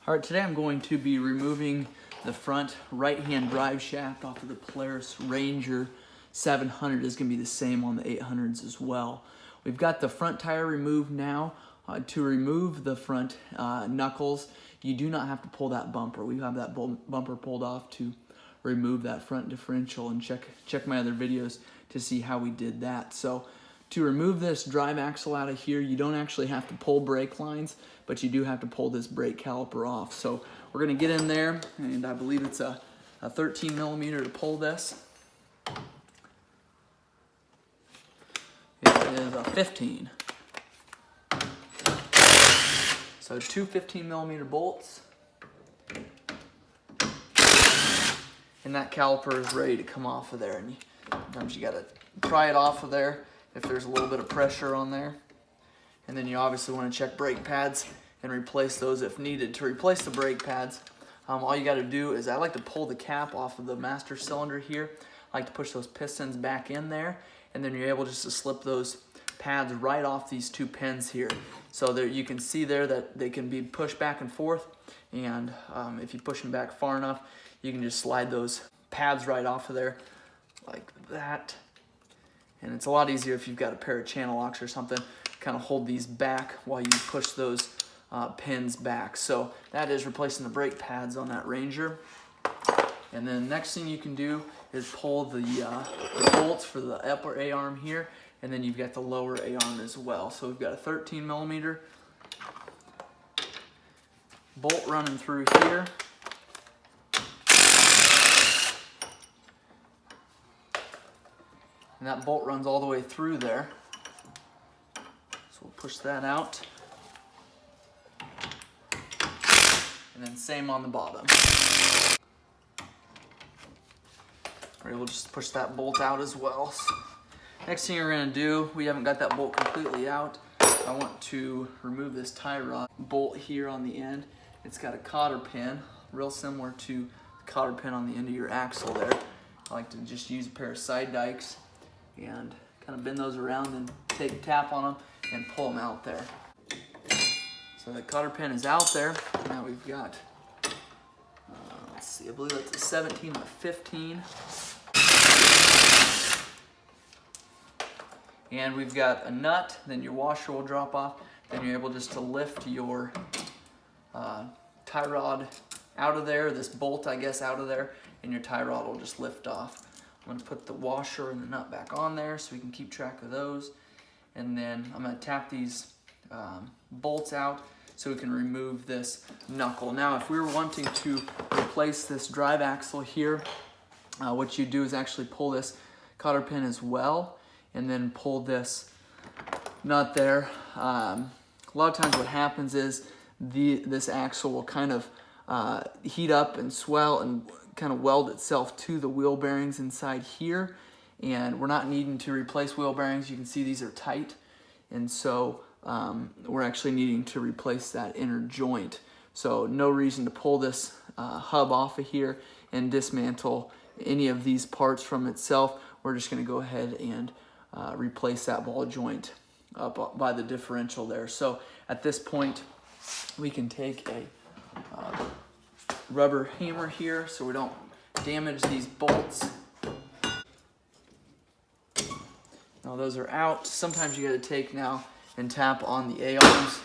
All right, today I'm going to be removing the front right-hand drive shaft off of the Polaris Ranger 700. It's going to be the same on the 800s as well. We've got the front tire removed now. To remove the front knuckles, you do not have to pull that bumper. We have that bumper pulled off to remove that front differential, and check my other videos to see how we did that. So to remove this drive axle out of here, you don't actually have to pull brake lines, but you do have to pull this brake caliper off. So we're gonna get in there, and I believe it's a 13 millimeter to pull this. It is a 15. So two 15 millimeter bolts. And that caliper is ready to come off of there. And sometimes you gotta pry it off of there if there's a little bit of pressure on there. And then you obviously want to check brake pads and replace those if needed. To replace the brake pads, all you got to do is, I like to pull the cap off of the master cylinder here. I like to push those pistons back in there, and then you're able just to slip those pads right off these two pins here. So there you can see there that they can be pushed back and forth, and if you push them back far enough, you can just slide those pads right off of there like that. And it's a lot easier if you've got a pair of channel locks or something. Kind of hold these back while you push those pins back. So that is replacing the brake pads on that Ranger. And then next thing you can do is pull the bolts for the upper A-arm here, and then you've got the lower A-arm as well. So we've got a 13 millimeter bolt running through here. And that bolt runs all the way through there. So we'll push that out. And then same on the bottom. We're able to just push that bolt out as well. So next thing you're gonna do, we haven't got that bolt completely out. I want to remove this tie rod bolt here on the end. It's got a cotter pin, real similar to the cotter pin on the end of your axle there. I like to just use a pair of side dikes and kind of bend those around and take a tap on them and pull them out there. So the cotter pin is out there. Now we've got, let's see, I believe that's a 17 or 15. And we've got a nut, then your washer will drop off, then you're able just to lift your tie rod out of there, this bolt I guess out of there, and your tie rod will just lift off. I'm gonna put the washer and the nut back on there so we can keep track of those. And then I'm gonna tap these bolts out so we can remove this knuckle. Now, if we were wanting to replace this drive axle here, what you do is actually pull this cotter pin as well, and then pull this nut there. A lot of times what happens is this axle will kind of heat up and swell and kind of weld itself to the wheel bearings inside here, and we're not needing to replace wheel bearings. You can see these are tight, and so we're actually needing to replace that inner joint. So no reason to pull this hub off of here and dismantle any of these parts from itself. We're just going to go ahead and replace that ball joint up by the differential there. So at this point we can take a rubber hammer here so we don't damage these bolts. Now those are out. Sometimes you got to take now and tap on the A-arms.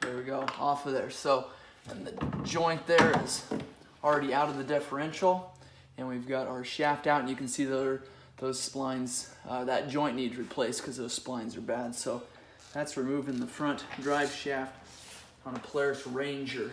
There we go, off of there. So, and the joint there is already out of the differential, and we've got our shaft out, and you can see those splines, that joint needs replaced because those splines are bad. So that's removing the front drive shaft on a Polaris Ranger.